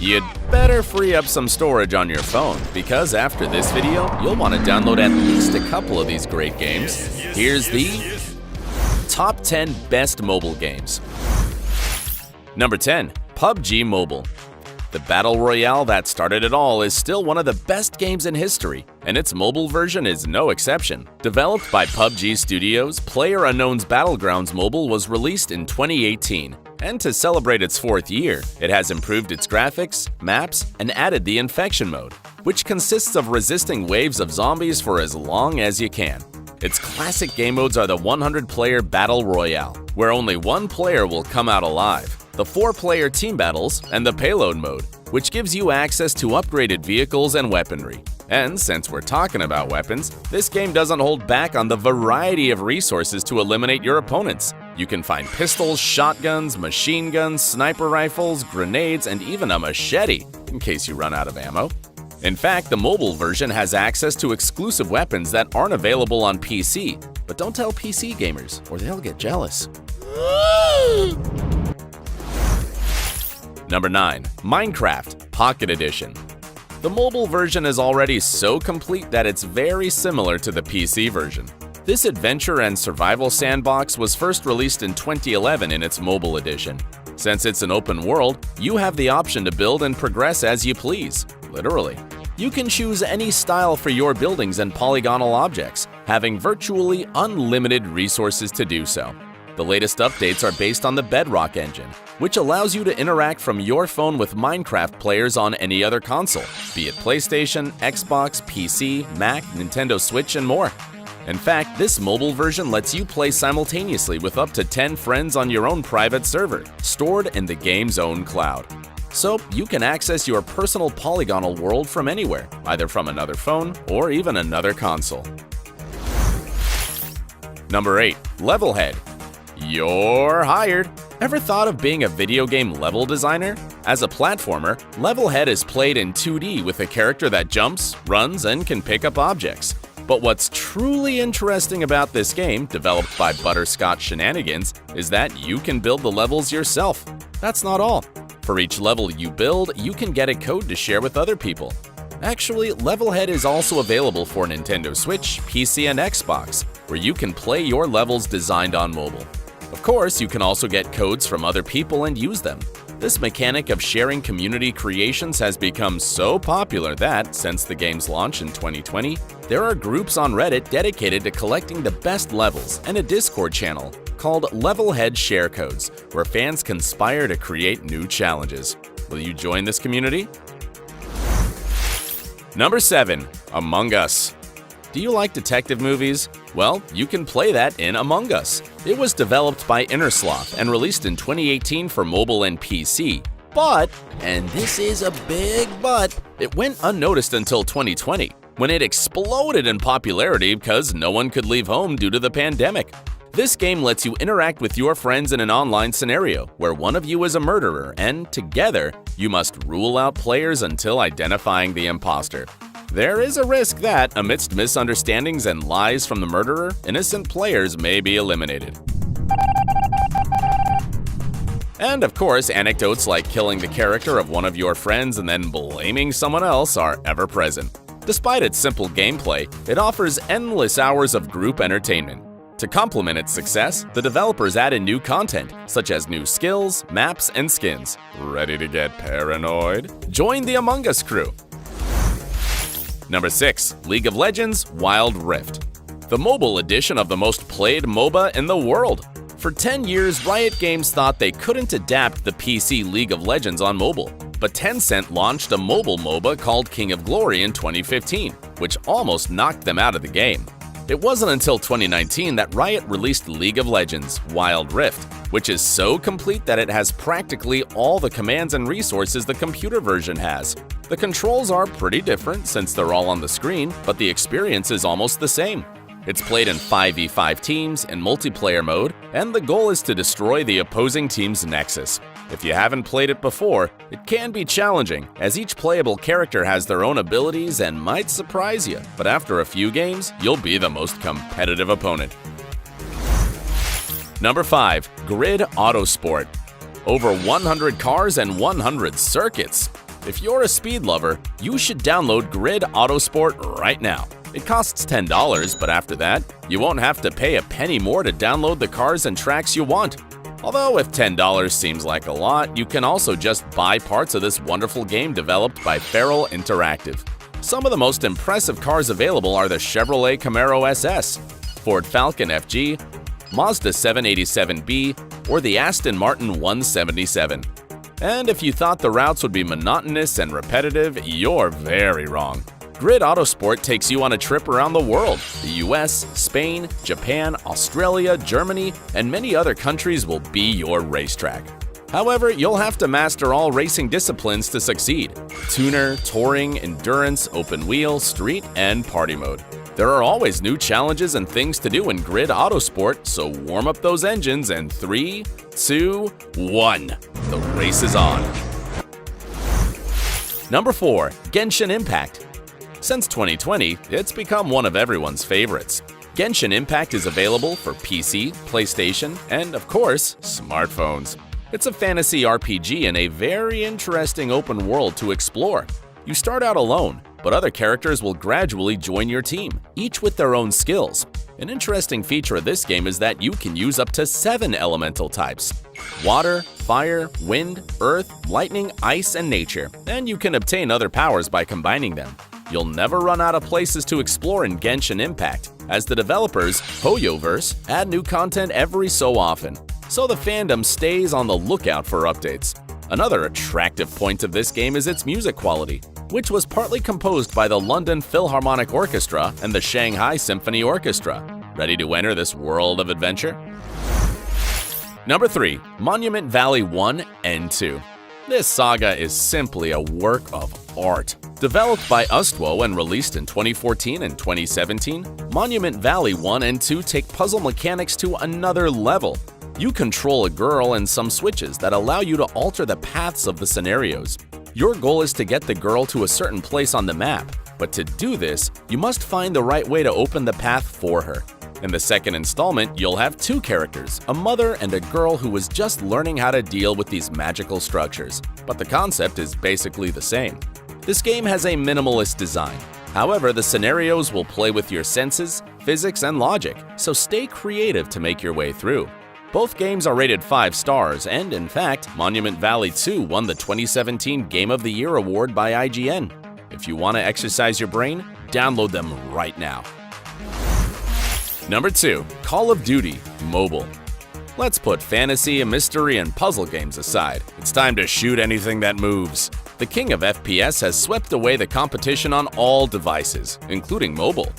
You'd better free up some storage on your phone, because after this video, you'll want to download at least a couple of these great games. Here's the top 10 best mobile games. Number 10. PUBG Mobile. The Battle Royale that started it all is still one of the best games in history, and its mobile version is no exception. Developed by PUBG Studios, PlayerUnknown's Battlegrounds Mobile was released in 2018, and to celebrate its 4th year, it has improved its graphics, maps, and added the Infection mode, which consists of resisting waves of zombies for as long as you can. Its classic game modes are the 100-player Battle Royale, where only one player will come out alive, the 4-player team battles, and the payload mode, which gives you access to upgraded vehicles and weaponry. And since we're talking about weapons, this game doesn't hold back on the variety of resources to eliminate your opponents. You can find pistols, shotguns, machine guns, sniper rifles, grenades, and even a machete, in case you run out of ammo. In fact, the mobile version has access to exclusive weapons that aren't available on PC, but don't tell PC gamers, or they'll get jealous. Number 9. Minecraft Pocket Edition. The mobile version is already so complete that it's very similar to the PC version. This adventure and survival sandbox was first released in 2011 in its mobile edition. Since it's an open world, you have the option to build and progress as you please, literally. You can choose any style for your buildings and polygonal objects, having virtually unlimited resources to do so. The latest updates are based on the Bedrock engine, which allows you to interact from your phone with Minecraft players on any other console, be it PlayStation, Xbox, PC, Mac, Nintendo Switch, and more. In fact, this mobile version lets you play simultaneously with up to 10 friends on your own private server, stored in the game's own cloud. So you can access your personal polygonal world from anywhere, either from another phone or even another console. Number 8. Levelhead. You're hired! Ever thought of being a video game level designer? As a platformer, Levelhead is played in 2D with a character that jumps, runs, and can pick up objects. But what's truly interesting about this game, developed by Butterscotch Shenanigans, is that you can build the levels yourself. That's not all. For each level you build, you can get a code to share with other people. Actually, Levelhead is also available for Nintendo Switch, PC, and Xbox, where you can play your levels designed on mobile. Of course, you can also get codes from other people and use them. This mechanic of sharing community creations has become so popular that, since the game's launch in 2020, there are groups on Reddit dedicated to collecting the best levels and a Discord channel called Levelhead Share Codes, where fans conspire to create new challenges. Will you join this community? Number 7. Among Us. Do you like detective movies? Well, you can play that in Among Us. It was developed by Innersloth and released in 2018 for mobile and PC. But, and this is a big but, it went unnoticed until 2020, when it exploded in popularity because no one could leave home due to the pandemic. This game lets you interact with your friends in an online scenario where one of you is a murderer and, together, you must rule out players until identifying the imposter. There is a risk that, amidst misunderstandings and lies from the murderer, innocent players may be eliminated. And of course, anecdotes like killing the character of one of your friends and then blaming someone else are ever present. Despite its simple gameplay, it offers endless hours of group entertainment. To complement its success, the developers added new content, such as new skills, maps, and skins. Ready to get paranoid? Join the Among Us crew! Number 6. League of Legends Wild Rift. The mobile edition of the most played MOBA in the world. For 10 years, Riot Games thought they couldn't adapt the PC League of Legends on mobile, but Tencent launched a mobile MOBA called King of Glory in 2015, which almost knocked them out of the game. It wasn't until 2019 that Riot released League of Legends Wild Rift, which is so complete that it has practically all the commands and resources the computer version has. The controls are pretty different since they're all on the screen, but the experience is almost the same. It's played in 5v5 teams in multiplayer mode, and the goal is to destroy the opposing team's nexus. If you haven't played it before, it can be challenging, as each playable character has their own abilities and might surprise you, but after a few games, you'll be the most competitive opponent. Number 5. Grid Autosport. Over 100 cars and 100 circuits. If you're a speed lover, you should download Grid Autosport right now. It costs $10, but after that, you won't have to pay a penny more to download the cars and tracks you want. Although if $10 seems like a lot, you can also just buy parts of this wonderful game developed by Feral Interactive. Some of the most impressive cars available are the Chevrolet Camaro SS, Ford Falcon FG, Mazda 787B, or the Aston Martin 177. And if you thought the routes would be monotonous and repetitive, you're very wrong. Grid Autosport takes you on a trip around the world. The US, Spain, Japan, Australia, Germany, and many other countries will be your racetrack. However, you'll have to master all racing disciplines to succeed: tuner, touring, endurance, open wheel, street, and party mode. There are always new challenges and things to do in Grid Autosport, so warm up those engines in 3, 2, 1. The race is on. Number 4. Genshin Impact. Since 2020, it's become one of everyone's favorites. Genshin Impact is available for PC, PlayStation, and of course, smartphones. It's a fantasy RPG in a very interesting open world to explore. You start out alone, but other characters will gradually join your team, each with their own skills. An interesting feature of this game is that you can use up to 7 elemental types: water, fire, wind, earth, lightning, ice, and nature, and you can obtain other powers by combining them. You'll never run out of places to explore in Genshin Impact, as the developers, HoYoverse, add new content every so often, so the fandom stays on the lookout for updates. Another attractive point of this game is its music quality, which was partly composed by the London Philharmonic Orchestra and the Shanghai Symphony Orchestra. Ready to enter this world of adventure? Number 3. Monument Valley 1 and 2. This saga is simply a work of art. Developed by Ustwo and released in 2014 and 2017, Monument Valley 1 and 2 take puzzle mechanics to another level. You control a girl and some switches that allow you to alter the paths of the scenarios. Your goal is to get the girl to a certain place on the map, but to do this, you must find the right way to open the path for her. In the second installment, you'll have 2 characters, a mother and a girl who is just learning how to deal with these magical structures, but the concept is basically the same. This game has a minimalist design. However, the scenarios will play with your senses, physics, and logic, so stay creative to make your way through. Both games are rated 5 stars, and in fact, Monument Valley 2 won the 2017 Game of the Year award by IGN. If you want to exercise your brain, download them right now. Number 2. Call of Duty Mobile. Let's put fantasy, mystery, and puzzle games aside. It's time to shoot anything that moves. The king of FPS has swept away the competition on all devices, including mobile.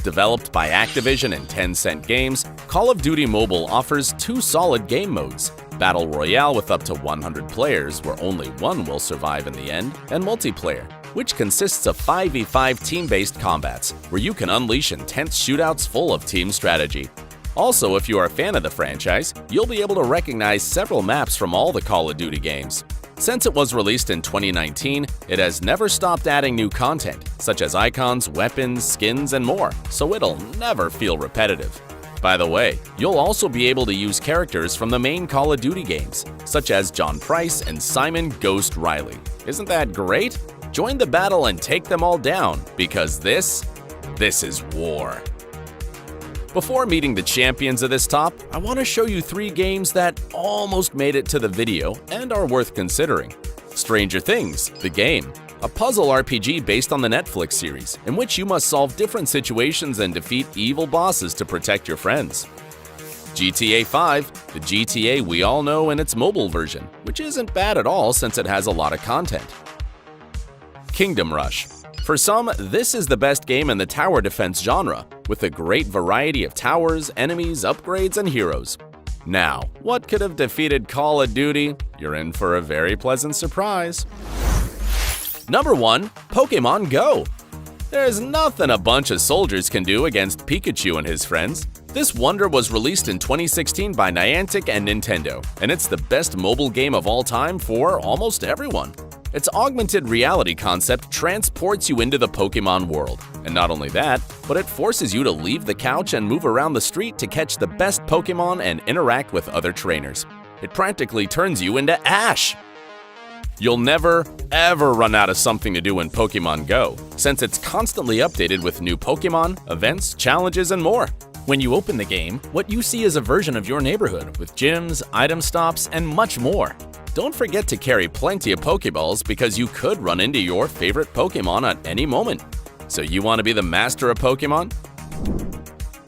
Developed by Activision and Tencent Games, Call of Duty Mobile offers 2 solid game modes: Battle Royale with up to 100 players where only one will survive in the end, and multiplayer, which consists of 5v5 team-based combats, where you can unleash intense shootouts full of team strategy. Also, if you are a fan of the franchise, you'll be able to recognize several maps from all the Call of Duty games. Since it was released in 2019, it has never stopped adding new content, such as icons, weapons, skins, and more, so it'll never feel repetitive. By the way, you'll also be able to use characters from the main Call of Duty games, such as John Price and Simon Ghost Riley. Isn't that great? Join the battle and take them all down, because this is war. Before meeting the champions of this top, I want to show you 3 games that almost made it to the video and are worth considering. Stranger Things, the game, a puzzle RPG based on the Netflix series, in which you must solve different situations and defeat evil bosses to protect your friends. GTA 5, the GTA we all know in its mobile version, which isn't bad at all since it has a lot of content. Kingdom Rush. For some, this is the best game in the tower defense genre, with a great variety of towers, enemies, upgrades, and heroes. Now, what could have defeated Call of Duty? You're in for a very pleasant surprise. Number 1. Pokémon Go. There's nothing a bunch of soldiers can do against Pikachu and his friends. This wonder was released in 2016 by Niantic and Nintendo, and it's the best mobile game of all time for almost everyone. Its augmented reality concept transports you into the Pokémon world. And not only that, but it forces you to leave the couch and move around the street to catch the best Pokémon and interact with other trainers. It practically turns you into Ash. You'll never, ever run out of something to do in Pokemon Go, since it's constantly updated with new Pokemon, events, challenges, and more. When you open the game, what you see is a version of your neighborhood with gyms, item stops, and much more. Don't forget to carry plenty of Pokeballs because you could run into your favorite Pokemon at any moment. So you want to be the master of Pokemon?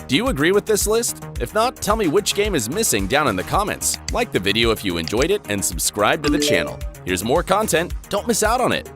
Do you agree with this list? If not, tell me which game is missing down in the comments. Like the video if you enjoyed it and subscribe to the channel. Here's more content, don't miss out on it.